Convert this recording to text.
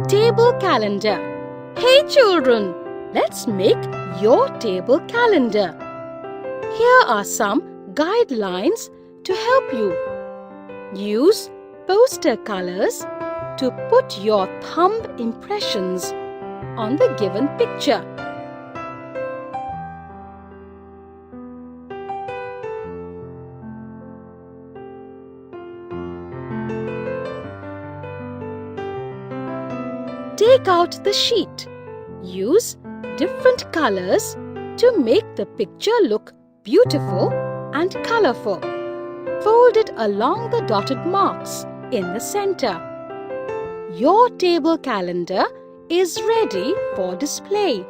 Table calendar. Hey children, let's make your table calendar. Here are some guidelines to help you. Use poster colors to put your thumb impressions on the given picture. Take out the sheet. Use different colors to make the picture look beautiful and colorful. Fold it along the dotted marks in the center. Your table calendar is ready for display.